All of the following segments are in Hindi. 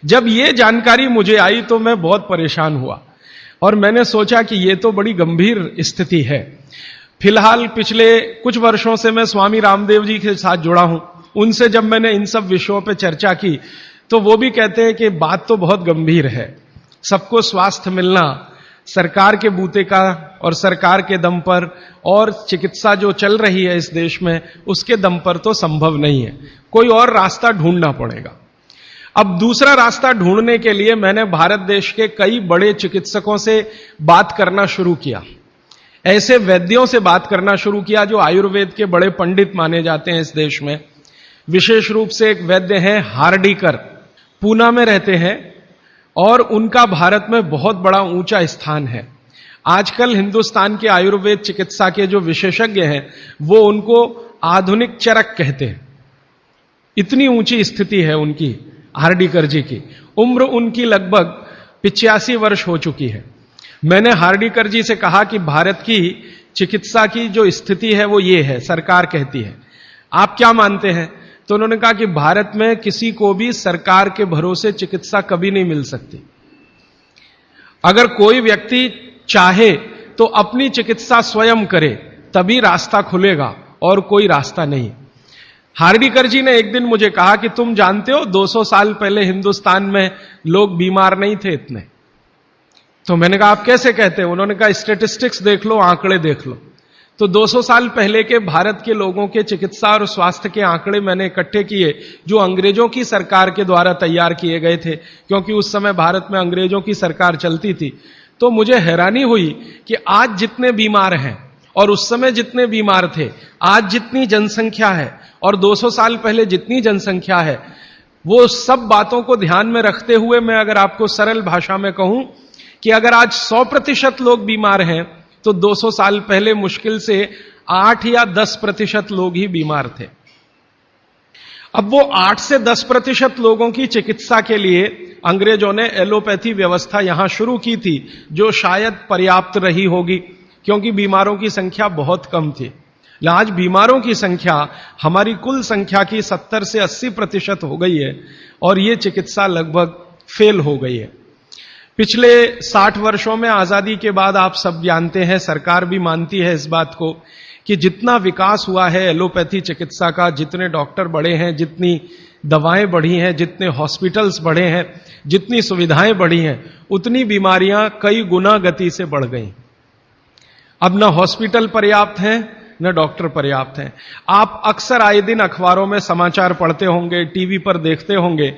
जब ये जानकारी मुझे आई तो मैं बहुत परेशान हुआ और मैंने सोचा कि ये तो बड़ी गंभीर स्थिति है। फिलहाल पिछले कुछ वर्षों से मैं स्वामी रामदेव जी के साथ जुड़ा हूं। उनसे जब मैंने इन सब विषयों पर चर्चा की तो वो भी कहते हैं कि बात तो बहुत गंभीर है। सबको स्वास्थ्य मिलना सरकार के बूते का और सरकार के दम पर और चिकित्सा जो चल रही है इस देश में उसके दम पर तो संभव नहीं है, कोई और रास्ता ढूंढना पड़ेगा। अब दूसरा रास्ता ढूंढने के लिए मैंने भारत देश के कई बड़े चिकित्सकों से बात करना शुरू किया, ऐसे वैद्यों से बात करना शुरू किया जो आयुर्वेद के बड़े पंडित माने जाते हैं इस देश में। विशेष रूप से एक वैद्य हैं हार्डीकर, पूना में रहते हैं और उनका भारत में बहुत बड़ा ऊंचा स्थान है। आजकल हिंदुस्तान के आयुर्वेद चिकित्सा के जो विशेषज्ञ हैं वो उनको आधुनिक चरक कहते हैं, इतनी ऊंची स्थिति है उनकी। हार्डीकर जी की उम्र उनकी लगभग 85 वर्ष हो चुकी है। मैंने हार्डीकर जी से कहा कि भारत की चिकित्सा की जो स्थिति है वो ये है, सरकार कहती है, आप क्या मानते हैं? तो उन्होंने कहा कि भारत में किसी को भी सरकार के भरोसे चिकित्सा कभी नहीं मिल सकती। अगर कोई व्यक्ति चाहे तो अपनी चिकित्सा स्वयं करे तभी रास्ता खुलेगा और कोई रास्ता नहीं। हार्डीकर जी ने एक दिन मुझे कहा कि तुम जानते हो 200 साल पहले हिंदुस्तान में लोग बीमार नहीं थे इतने। तो मैंने कहा आप कैसे कहते हैं? उन्होंने कहा स्टैटिस्टिक्स देख लो, आंकड़े देख लो। तो 200 साल पहले के भारत के लोगों के चिकित्सा और स्वास्थ्य के आंकड़े मैंने इकट्ठे किए जो अंग्रेजों की सरकार के द्वारा तैयार किए गए थे, क्योंकि उस समय भारत में अंग्रेजों की सरकार चलती थी। तो मुझे हैरानी हुई कि आज जितने बीमार हैं और उस समय जितने बीमार थे, आज जितनी जनसंख्या है और 200 साल पहले जितनी जनसंख्या है, वो सब बातों को ध्यान में रखते हुए मैं अगर आपको सरल भाषा में कहूं कि अगर आज 100% लोग बीमार हैं तो 200 साल पहले मुश्किल से 8 या 10% लोग ही बीमार थे। अब वो 8 से 10% लोगों की चिकित्सा के लिए अंग्रेजों ने एलोपैथी व्यवस्था यहां शुरू की थी, जो शायद पर्याप्त रही होगी क्योंकि बीमारों की संख्या बहुत कम थी। आज बीमारों की संख्या हमारी कुल संख्या की 70 से 80% हो गई है और ये चिकित्सा लगभग फेल हो गई है। पिछले 60 वर्षों में आजादी के बाद आप सब जानते हैं, सरकार भी मानती है इस बात को कि जितना विकास हुआ है एलोपैथी चिकित्सा का, जितने डॉक्टर बढ़े हैं, जितनी दवाएं बढ़ी हैं, जितने हॉस्पिटल्स बढ़े हैं, जितनी सुविधाएं बढ़ी हैं, उतनी बीमारियां कई गुना गति से बढ़ गई। अब न हॉस्पिटल पर्याप्त हैं न डॉक्टर पर्याप्त हैं। आप अक्सर आए दिन अखबारों में समाचार पढ़ते होंगे, टीवी पर देखते होंगे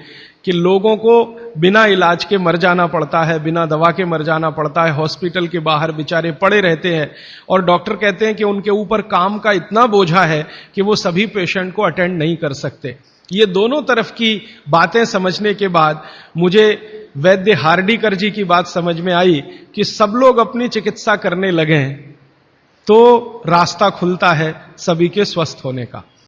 कि लोगों को बिना इलाज के मर जाना पड़ता है, बिना दवा के मर जाना पड़ता है, हॉस्पिटल के बाहर बेचारे पड़े रहते हैं और डॉक्टर कहते हैं कि उनके ऊपर काम का इतना बोझा है कि वो सभी पेशेंट को अटेंड नहीं कर सकते। ये दोनों तरफ की बातें समझने के बाद मुझे वैद्य हार्डीकर जी की बात समझ में आई कि सब लोग अपनी चिकित्सा करने लगे हैं तो रास्ता खुलता है सभी के स्वस्थ होने का।